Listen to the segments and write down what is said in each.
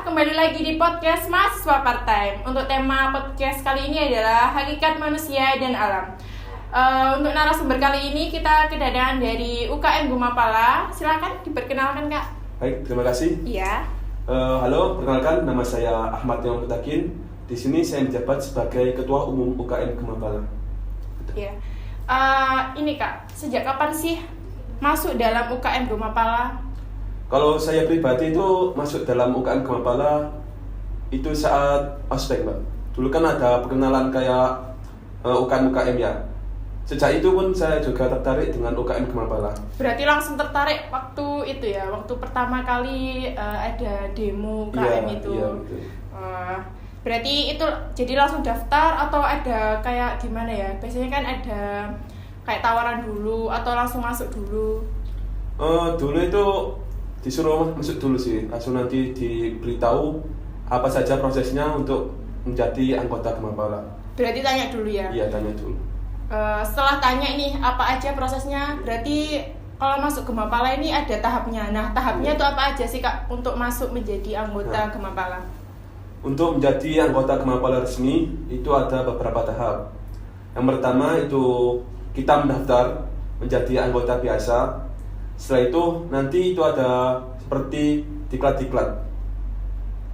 kembali lagi di podcast Mahasiswa Part-Time. Untuk tema podcast kali ini adalah Hakikat Manusia dan Alam. Untuk narasumber kali ini kita kedatangan dari UKM Gumapala. Silakan diperkenalkan, Kak. Baik, terima kasih. Iya. Halo, perkenalkan nama saya Ahmad Yang Mutakin. Di sini saya menjabat sebagai Ketua Umum UKM Gumapala. Iya. Ini Kak, sejak kapan sih masuk dalam UKM Gumapala? Kalau saya pribadi itu masuk dalam UKM Gumapala itu saat ospek, Mbak. Dulu kan ada perkenalan kayak UKM ya. Sejak itu pun saya juga tertarik dengan UKM Gumapala. Berarti langsung tertarik waktu itu ya, waktu pertama kali ada demo UKM itu. Iya, betul. Berarti itu jadi langsung daftar atau ada kayak gimana ya? Biasanya kan ada kayak tawaran dulu atau langsung masuk dulu? Dulu itu disuruh masuk dulu sih, langsung nanti diberitahu apa saja prosesnya untuk menjadi anggota Gumapala. Berarti tanya dulu ya? Iya, tanya dulu. Setelah tanya ini apa aja prosesnya, berarti kalau masuk Gumapala ini ada tahapnya. Nah, tahapnya itu apa aja sih, Kak, untuk masuk menjadi anggota Gumapala? Untuk menjadi anggota Gumapala resmi itu ada beberapa tahap. Yang pertama itu kita mendaftar menjadi anggota biasa. Setelah itu nanti itu ada seperti diklat-diklat.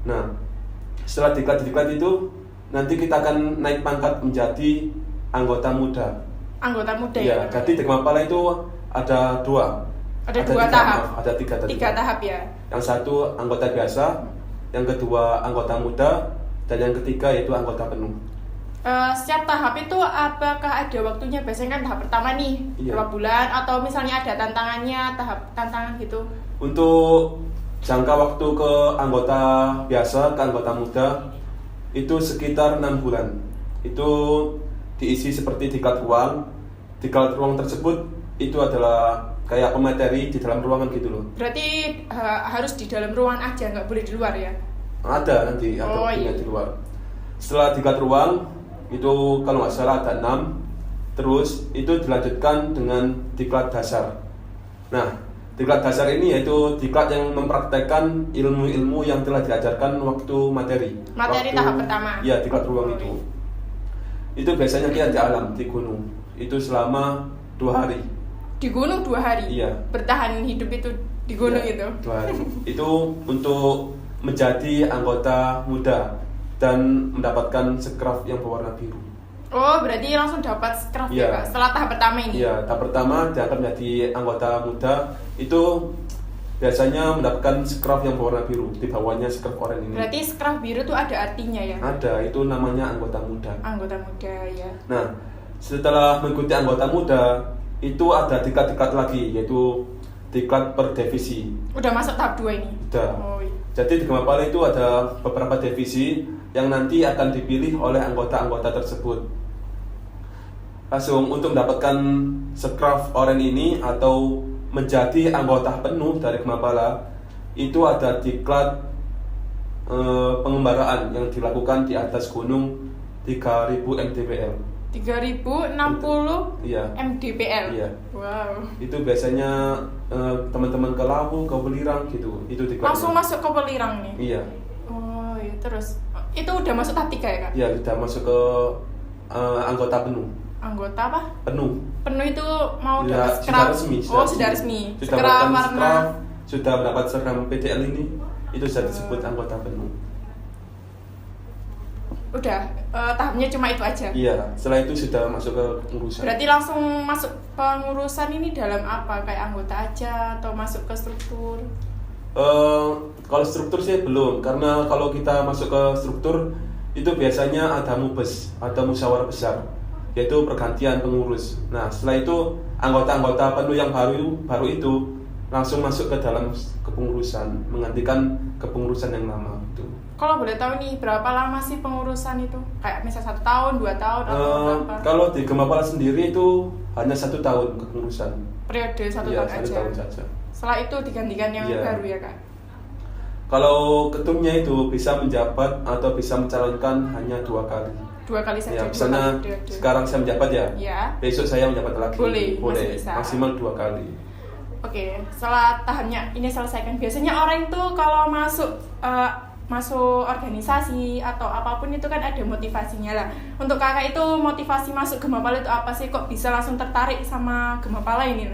Nah, setelah diklat-diklat itu nanti kita akan naik pangkat menjadi anggota muda. Anggota muda ya? Iya, jadi di Gumapala itu ada dua. Ada dua tahap. Ada tiga. Tiga tahap ya. Yang satu anggota biasa, yang kedua anggota muda, dan yang ketiga yaitu anggota penuh. Setiap tahap itu apakah ada waktunya? Biasanya kan tahap pertama nih, iya, 2 bulan, atau misalnya ada tantangannya, tahap tantangan gitu? Untuk jangka waktu ke anggota biasa, ke anggota muda itu sekitar 6 bulan. Itu diisi seperti diklat ruang. Diklat ruang tersebut itu adalah kayak pemateri di dalam ruangan gitu loh. Berarti harus di dalam ruangan aja, nggak boleh di luar ya? Ada nanti, ada iya. di luar. Setelah diklat ruang itu kalau nggak salah ada 6. Terus itu dilanjutkan dengan diklat dasar. Nah, diklat dasar ini yaitu diklat yang mempraktekkan ilmu-ilmu yang telah diajarkan waktu materi tahap pertama. Iya, diklat ruang itu. Itu biasanya kita di alam, di gunung. Itu selama 2 hari. Di gunung 2 hari? Iya. Bertahan hidup itu di gunung itu? 2 hari. Itu untuk menjadi anggota muda dan mendapatkan skraf yang berwarna biru. Oh, berarti langsung dapat skraf ya, Kak? Setelah tahap pertama ini? Iya, tahap pertama diangkat menjadi anggota muda. Itu biasanya mendapatkan skraf yang berwarna biru. Di bawahnya skraf oranye ini. Berarti skraf biru itu ada artinya ya? Ada, itu namanya anggota muda. Anggota muda, ya. Nah, setelah mengikuti anggota muda, itu ada diklat-diklat lagi, yaitu diklat per divisi. Udah masuk tahap 2 ini? Udah. Oh, iya. Jadi di Gumapala itu ada beberapa divisi yang nanti akan dipilih oleh anggota-anggota tersebut. Langsung untuk mendapatkan skraf oranye ini atau menjadi anggota penuh dari Gumapala, itu ada diklat pengembaraan yang dilakukan di atas gunung 3000 mdpl. 3060 iya. mdpl. Iya. Wow. Itu biasanya teman-teman ke Lawu, ke Welirang gitu. Itu diklatnya. Langsung masuk ke Welirang nih. Iya. Oh, iya, terus itu udah masuk tahap 3 ya, Kak? Iya, sudah masuk ke anggota penuh. Anggota apa? Penuh. Penuh itu mau Ya, dapat sudah skraf. resmi. Sudah resmi. Sudah Skraf mendapatkan warna. skraf, sudah mendapat seragam PDL ini, itu sudah disebut anggota penuh. Udah, tahapnya cuma itu aja. Iya, setelah itu sudah masuk ke pengurusan. Berarti langsung masuk pengurusan ini dalam apa? Kayak anggota aja atau masuk ke struktur? Kalau struktur sih belum, karena kalau kita masuk ke struktur itu biasanya ada mubes, ada musyawarah besar, yaitu pergantian pengurus. Nah, setelah itu anggota-anggota penuh yang baru itu langsung masuk ke dalam kepengurusan, menggantikan kepengurusan yang lama itu. Kalau boleh tahu nih, berapa lama sih pengurusan itu? Kayak misal 1 tahun, 2 tahun, atau berapa? Kalau di Gumapala sendiri itu hanya 1 tahun kepengurusan. Periode 1 Iya, tahun 1 aja. tahun saja. Setelah itu digantikan yang baru ya, Kak? Kalau ketumnya itu bisa menjabat atau bisa mencalonkan hanya 2 kali. 2 kali saja. Ya, misalnya sekarang saya menjabat ya, besok saya menjabat lagi. Boleh. Maksimal 2 kali. Oke, setelah tahapnya ini selesaikan, biasanya orang tuh kalau masuk masuk organisasi atau apapun itu kan ada motivasinya lah. Untuk kakak itu motivasi masuk Gemapala itu apa sih? Kok bisa langsung tertarik sama Gemapala ini?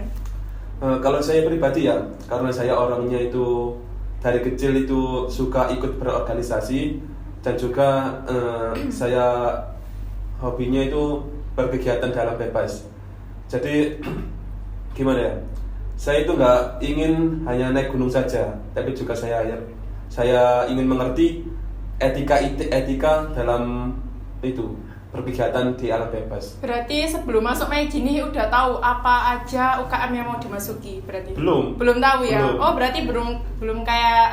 Kalau saya pribadi ya, karena saya orangnya itu dari kecil itu suka ikut berorganisasi dan juga saya hobinya itu berkegiatan dalam bebas. Jadi gimana ya? Saya itu nggak ingin hanya naik gunung saja, tapi juga saya ingin mengerti etika dalam itu berkegiatan di alam bebas. Berarti sebelum masuk Meiji ini udah tahu apa aja UKM yang mau dimasuki berarti? Belum Tahu ya? Belum. Oh berarti belum kayak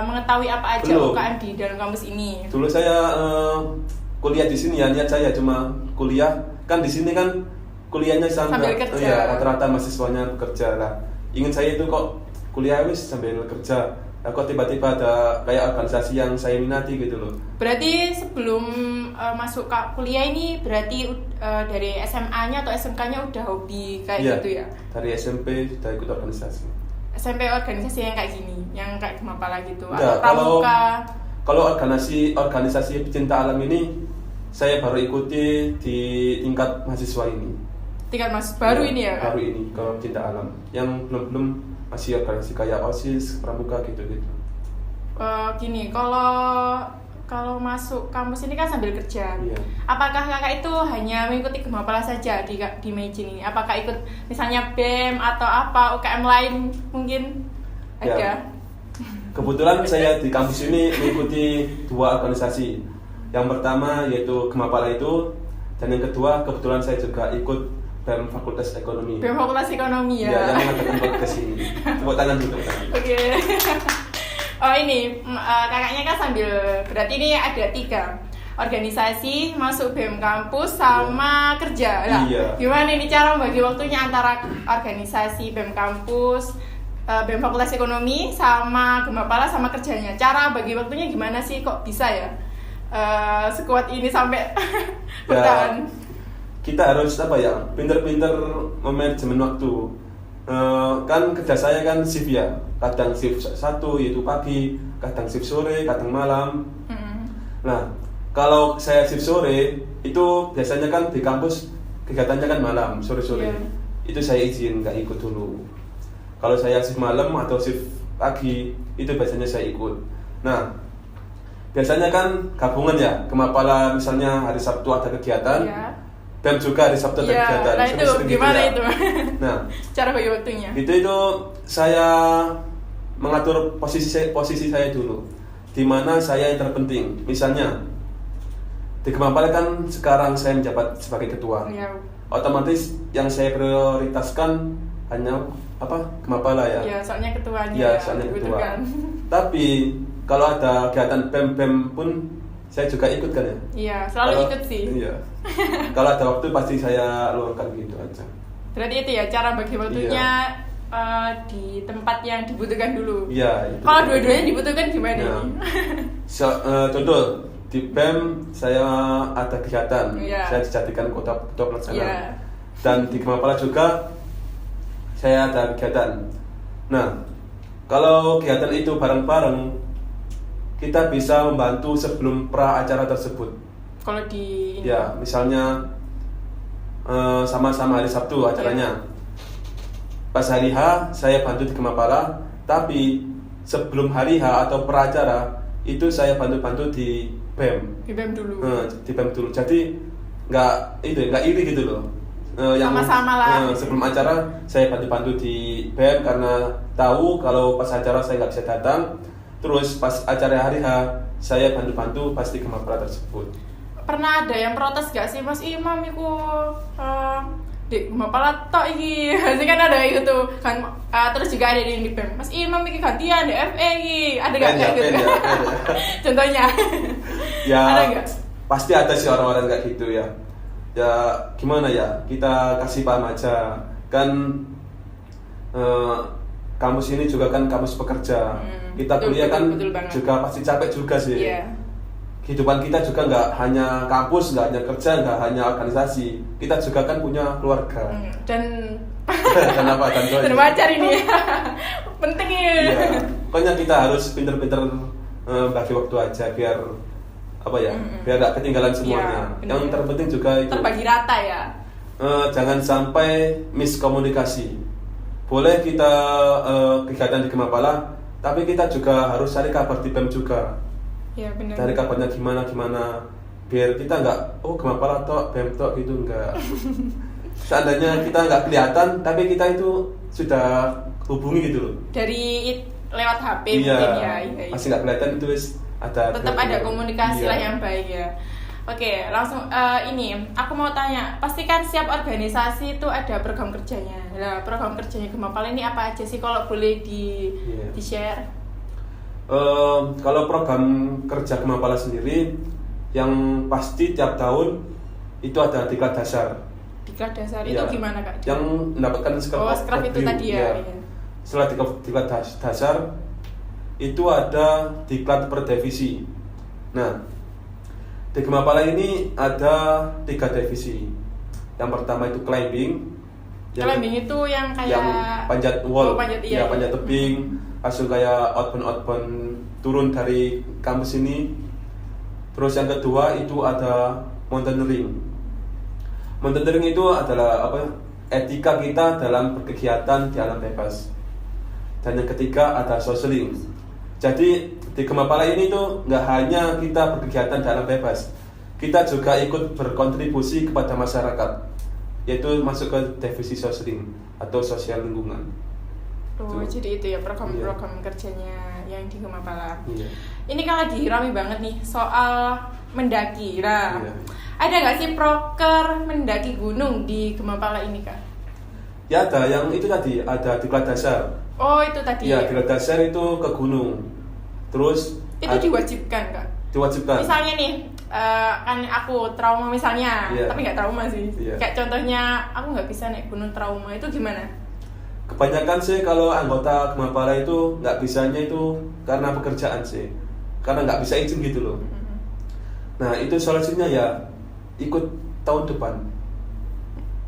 mengetahui apa aja Belum. UKM di dalam kampus ini. Dulu saya kuliah di sini ya, niat saya cuma kuliah, kan di sini kan kuliahnya Sambil kerja. ya, rata-rata mahasiswanya bekerja lah. Ingin saya itu kok kuliah wis sambil kerja. Kok tiba-tiba ada kayak organisasi yang saya minati gitu loh. Berarti sebelum masuk kuliah ini berarti dari SMA-nya atau SMK-nya udah hobi kayak gitu ya? Dari SMP sudah ikut organisasi. SMP organisasi yang kayak gini, yang kayak Gemapala gitu Enggak, atau Pramuka? Kalau organisasi pecinta alam ini saya baru ikuti di tingkat mahasiswa ini. Tingkat baru ini ya? Baru ini kalau pecinta alam. Yang belum masih organisasi kayak OSIS, Pramuka gitu-gitu. Gini, kalau masuk kampus ini kan sambil kerja. Iya. Apakah kakak itu hanya mengikuti Gemapala saja di Meiji ini? Apakah ikut misalnya BEM atau apa UKM lain mungkin ada? Ya. Kebetulan saya di kampus ini mengikuti 2 organisasi. Yang pertama yaitu Gemapala itu, dan yang kedua kebetulan saya juga ikut BEM Fakultas Ekonomi. BEM Fakultas Ekonomi ya? Ya, yang mengadakan podcast ini. Tepuk tangan dulu. Oke. Oh ini, kakaknya kan sambil, berarti ini ada 3 organisasi, masuk BEM kampus sama kerja lah. Iya. Gimana ini cara membagi waktunya antara organisasi BEM kampus, BEM Fakultas Ekonomi sama Gemapala sama kerjanya? Cara bagi waktunya gimana sih, kok bisa ya sekuat ini sampai bertahan? Kita harus pinter-pinter manajemen waktu. Kan kerja saya kan shift ya, kadang shift 1 yaitu pagi, kadang shift sore, kadang malam. Nah, kalau saya shift sore itu biasanya kan di kampus kegiatannya kan malam, sore-sore. Yeah. Itu saya izin nggak ikut dulu. Kalau saya shift malam atau shift pagi itu biasanya saya ikut. Nah, biasanya kan gabungan ya, Gemapala misalnya hari Sabtu ada kegiatan. Yeah. Dan juga hari Sabtu ada kegiatan. Nah itu Sering-sering gimana gitu ya. itu? Nah, cara bagi waktunya? itu saya mengatur posisi saya dulu. Di mana saya yang terpenting. Misalnya di Gemapala kan sekarang saya menjabat sebagai ketua. Ya. Otomatis yang saya prioritaskan hanya Gemapala ya. Ya, soalnya ketuanya. Ya, soalnya ketua. dibutuhkan. Tapi kalau ada kegiatan BEM pun saya juga ikut kan ya. Iya, selalu ikut sih. Iya. Kalau ada waktu pasti saya luangkan gitu aja. Berarti itu ya cara bagi waktunya di tempat yang dibutuhkan dulu. Iya. Itu. Kalau dua-duanya dibutuhkan gimana Nah, ini? contoh di BEM saya ada kegiatan, Iya. saya dijadikan ketua pelaksana. Iya. Dan di Gemapala juga saya ada kegiatan. Nah, kalau kegiatan itu bareng-bareng, kita bisa membantu sebelum pra acara tersebut. Kalau di Ya, misalnya sama-sama hari Sabtu acaranya. Ya. Pas hari H saya bantu di Gemapala, tapi sebelum hari H atau pra acara itu saya bantu di BEM. di BEM dulu. Di BEM dulu. Jadi nggak iri gitu loh. Sama-sama lah. Sebelum acara saya bantu di BEM karena tahu kalau pas acara saya nggak bisa datang. Terus pas acara hari H saya bantu pasti Gemapala tersebut. Pernah ada yang protes gak sih Mas Imam iku di Gemapala tok iki. Pasti kan ada itu kan terus juga ada di BEM. Mas Imam iki gantian di FE iki. Ada gak kayak gitu? Contohnya. Ya. Ada gak? Pasti ada sih orang-orang kayak gitu ya. Ya gimana ya? Kita kasih paham aja. Kan kampus ini juga kan kampus pekerja. Kita kuliah kan juga pasti capek juga sih. Yeah. Kehidupan kita juga nggak hanya kampus, nggak hanya kerja, nggak hanya organisasi. Kita juga kan punya keluarga. Dan Kenapa? Dan pacar ini penting ya. Iya. Pokoknya kita harus pinter-pinter bagi waktu aja biar apa ya, biar nggak ketinggalan semuanya. Iya, Yang terpenting juga itu terbagi rata ya. jangan sampai miskomunikasi. Boleh kita kegiatan di Gemapala, tapi kita juga harus cari kabar di PEM juga. Iya benar. Cari kabarnya gimana, biar kita nggak Gemapala tok, PEM tok gitu, enggak. Seandainya kita nggak kelihatan, tapi kita itu sudah hubungi gitu loh. Dari lewat HP Iya, mungkin ya. Iya. masih nggak kelihatan itu ada. Tetap ada komunikasi lah Iya. yang baik ya. Oke, langsung ini aku mau tanya, pasti kan setiap organisasi itu ada program kerjanya. Nah, program kerjanya Gemapala ini apa aja sih, kalau boleh Iya. di-share? Kalau program kerja Gemapala sendiri, yang pasti tiap tahun itu ada diklat dasar. Diklat dasar Iya. itu gimana Kak? Yang mendapatkan Scrap itu tadi ya. Iya. Setelah diklat dasar itu ada diklat per divisi. Nah, di Gemapala ini ada 3 divisi. Yang pertama itu climbing. Climbing itu yang kayak yang panjat wall, Oh, panjat, ya, iya. panjat tebing, langsung kayak outbound turun dari kampus ini. Terus yang kedua itu ada mountaineering. Mountaineering itu adalah apa? Etika kita dalam berkegiatan di alam bebas. Dan yang ketiga ada socialing. Jadi di Gemapala ini tuh nggak hanya kita berkegiatan di alam bebas, kita juga ikut berkontribusi kepada masyarakat, yaitu masuk ke divisi socialing atau sosial lingkungan. Oh, Tuh. jadi itu ya program-program kerjanya yang di Gemapala. Iya. Ini kan lagi rame banget nih soal mendaki. Nah, Iya. ada nggak sih proker mendaki gunung di Gemapala ini Kak? Ya ada, yang itu tadi ada diklat dasar. Oh, itu tadi. Iya, diklat dasar itu ke gunung. Terus Itu diwajibkan Kak? diwajibkan. Misalnya nih, kan aku trauma misalnya, Iya. tapi nggak trauma sih. Iya. Kayak contohnya aku nggak bisa naik gunung trauma, itu gimana? Kebanyakan sih kalau anggota Gemapala itu nggak bisanya itu karena pekerjaan sih, karena nggak bisa izin gitu loh. Nah itu solusinya ya ikut tahun depan.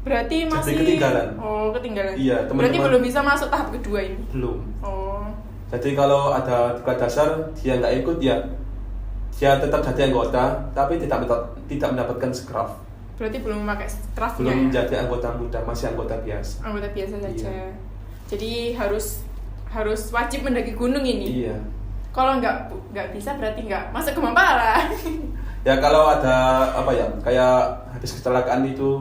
Berarti Jadi masih ketinggalan. Oh, ketinggalan. Iya, teman-teman. Berarti belum bisa masuk tahap kedua ini. Belum. Oh. Jadi kalau ada diklat dasar dia nggak ikut ya, dia tetap jadi anggota tapi tidak mendapatkan scrap. Berarti belum memakai craftnya. Belum Ya? jadi anggota muda, masih anggota biasa. Anggota biasa saja. Iya. Jadi harus wajib mendaki gunung ini. Iya. Kalau nggak bisa berarti nggak masuk Gemapala. Ya kalau ada apa ya, kayak habis kecelakaan itu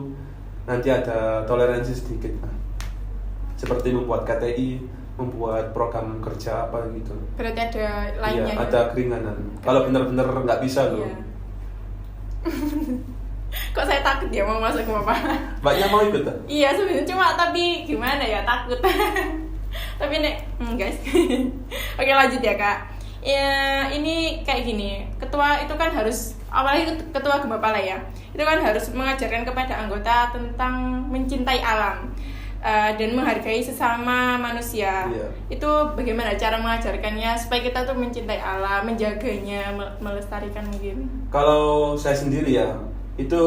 nanti ada toleransi sedikit lah. Seperti membuat KTI, membuat program kerja apa gitu. Berarti ada lainnya. Iya, ya? ada keringanan. Kalau benar-benar nggak bisa loh. Iya. Kok saya takut ya mau masuk Gemapala? Mbaknya mau ikut tak? Iya sebenarnya, cuma tapi gimana ya, takut. Tapi nek guys. Oke, lanjut ya Kak. Ya, ini kayak gini. Ketua itu kan harus, apalagi ketua Gemapala ya, itu kan harus mengajarkan kepada anggota tentang mencintai alam dan menghargai sesama manusia. Iya. Itu bagaimana cara mengajarkannya supaya kita tuh mencintai alam, menjaganya, melestarikan mungkin. Kalau saya sendiri ya, itu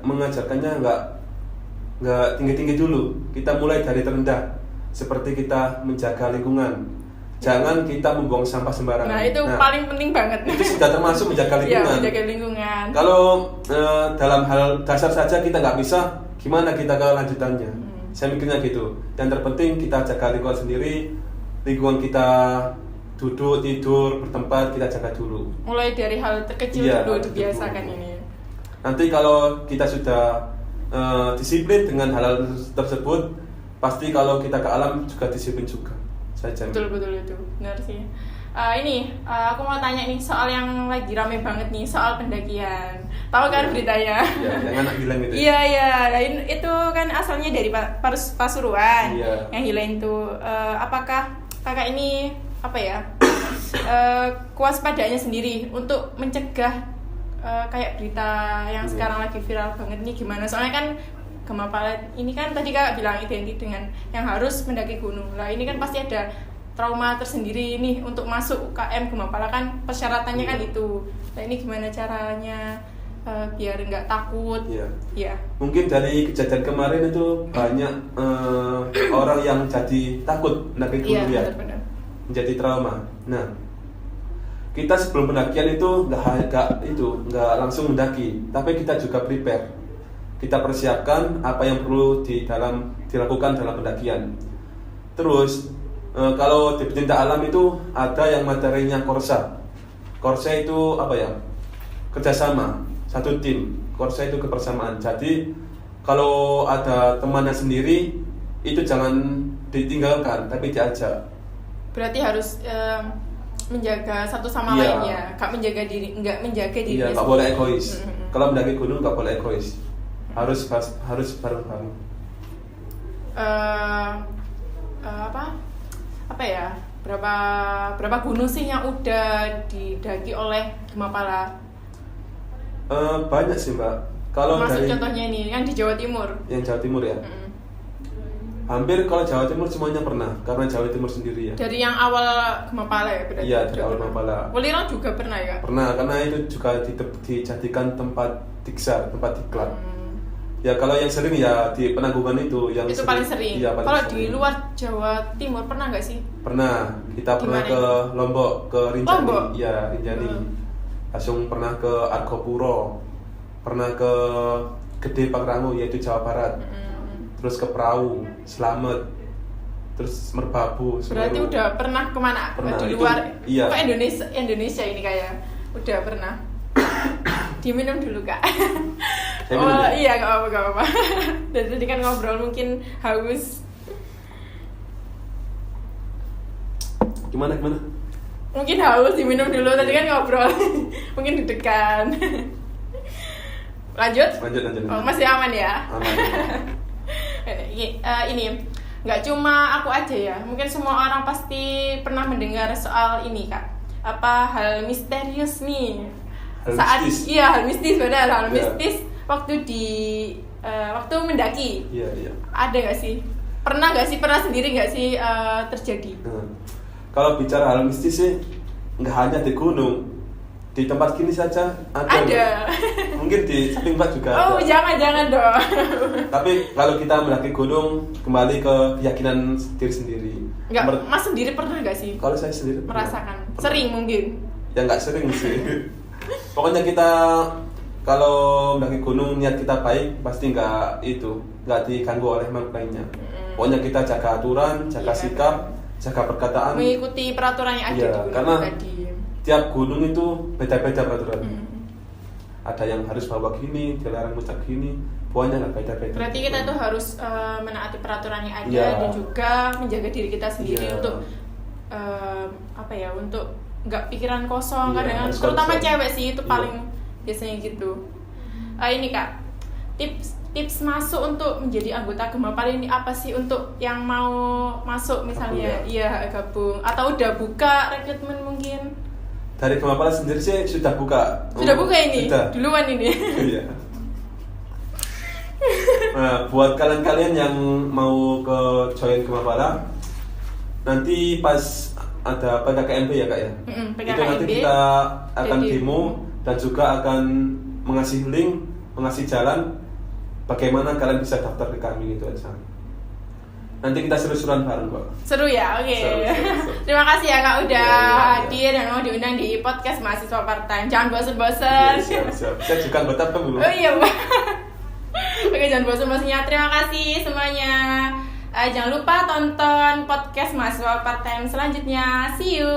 mengajarkannya nggak tinggi-tinggi dulu. Kita mulai dari terendah, seperti kita menjaga lingkungan. Jangan kita membuang sampah sembarangan. Nah, itu paling penting banget. Itu sudah termasuk menjaga Iya, lingkungan. menjaga lingkungan. Kalau dalam hal dasar saja kita nggak bisa, gimana kita ke lanjutannya? Saya mikirnya gitu. Yang terpenting kita jaga lingkungan sendiri, lingkungan kita duduk, tidur, bertempat, kita jaga dulu. Mulai dari hal terkecil Iya, dulu hal dibiasakan terkecil. ini. Nanti kalau kita sudah disiplin dengan hal tersebut, pasti kalau kita ke alam juga disiplin juga. Saya jamin. Betul itu, benar sih. Aku mau tanya nih soal yang lagi rame banget nih, soal pendakian. Tahu kan beritanya? Iya, yang anak hilang itu. Iya. Nah, itu kan asalnya dari Pasuruan. Iya. Yang hilang itu, apakah kakak ini apa ya? Kewaspadaannya sendiri untuk mencegah kayak berita yang Iya. sekarang lagi viral banget nih gimana? Soalnya kan Gemapala ini kan tadi kakak bilang identik dengan yang harus mendaki gunung. Lah ini kan pasti ada trauma tersendiri nih untuk masuk UKM Gemapala, kan persyaratannya kan Iya. itu. Nah ini gimana caranya biar nggak takut? Iya. Iya. Mungkin dari kejadian kemarin itu banyak orang yang jadi takut mendaki gunung ya, benar-benar. menjadi trauma. Nah, kita sebelum pendakian itu nggak langsung mendaki, tapi kita juga prepare. Kita persiapkan apa yang perlu dilakukan dalam pendakian. Terus kalau di pecinta alam itu ada yang materinya korsa. Korsa itu apa ya? Kerjasama, satu tim. Korsa itu kebersamaan. Jadi kalau ada temannya sendiri itu jangan ditinggalkan, tapi diajak. Berarti harus menjaga satu sama Iya. lain ya, nggak menjaga diri Iya, nggak boleh egois. Kalau mendaki gunung nggak boleh egois, harus bareng-bareng. Apa ya? Berapa gunung sih yang udah didaki oleh Gemapala? Banyak sih Mbak. Kalau Masuk dari contohnya nih yang di Jawa Timur. yang Jawa Timur ya, hampir kalau Jawa Timur semuanya pernah, karena Jawa Timur sendiri ya. Dari yang awal Gemapala ya berarti. Iya, dari awal Gemapala. Welirang juga pernah ya? Pernah, karena itu juga dijadikan tempat diksa, tempat diklat. Ya kalau yang sering ya di Penanggungan itu yang Itu paling sering. Iya, paling Kalau sering. di luar Jawa Timur pernah nggak sih? Pernah, kita pernah Gimana ke Lombok, ke Rinjani. Lombok? Iya, Rinjani. Langsung pernah ke Argopuro, pernah ke Gede Pangrango yaitu Jawa Barat. Terus ke Perahu, Slamet, terus Merbabu. Berarti Semeru. udah pernah kemana? Pernah, Di itu- luar? iya. Kok Indonesia ini kayak udah pernah. Diminum dulu kak. Saya minum ya? Iya nggak apa-apa. Dan tadi kan ngobrol mungkin haus. Gimana? Mungkin haus diminum dulu. Tadi kan ngobrol. Mungkin deg-degan. Lanjut? Lanjut. Oh, masih aman ya? Aman. Ini nggak cuma aku aja ya, mungkin semua orang pasti pernah mendengar soal ini kak, apa hal misterius nih Hal mistis? Iya hal mistis, benar hal Iya. mistis waktu waktu mendaki. Iya. Ada nggak sih, pernah sendiri nggak sih terjadi? Nah, kalau bicara hal mistis sih nggak hanya di gunung, di tempat gini saja ada. Mungkin di samping Mbak juga Oh ada. jangan dong. Tapi kalau kita mendaki gunung kembali ke keyakinan diri sendiri. Nggak, Mas sendiri pernah nggak sih Kalau saya sendiri pernah. merasakan? Pernah. Sering mungkin. Ya nggak sering sih. Pokoknya kita kalau mendaki gunung niat kita baik pasti nggak diganggu oleh makhluk lainnya. Pokoknya kita jaga aturan, jaga Iya, sikap, jaga perkataan. Mengikuti peraturan yang ada Iya, di gunung karena tadi. Tiap gunung itu beda-beda peraturannya. Ada yang harus bawa gini, dilarang muncak gini, pokoknya nggak beda-beda. Berarti kita tuh harus menaati peraturan yang ada Iya. dan juga menjaga diri kita sendiri Iya. untuk untuk nggak pikiran kosong. Iya, Kadang harus terutama konsisten. cewek sih itu Iya. paling biasanya gitu. Ini kak, tips masuk untuk menjadi anggota Gemapala ini apa sih untuk yang mau masuk misalnya? Gabung Iya gabung atau udah buka rekrutmen mungkin? Dari Gemapala sendiri sih sudah buka. Sudah buka ini? Sudah. Duluan ini. Iya. Nah, buat kalian-kalian yang mau ke join Gemapala, nanti pas ada PKKMB ya kak ya. Itu nanti PKKMB. kita akan Jadi- demo dan juga akan mengasih link, mengasih jalan bagaimana kalian bisa daftar ke kami gitu aja. Nanti kita seru-seruan bareng kok. Seru ya, oke. Seru. Terima kasih ya kak udah Iya. hadir dan mau diundang di podcast mahasiswa part time. Jangan Iya, bosen-bosen. siap. Saya juga anggota PEM Oh iya Mbak. Oke jangan bosen-bosennya. Terima kasih semuanya. Jangan lupa tonton podcast mahasiswa part time selanjutnya. See you.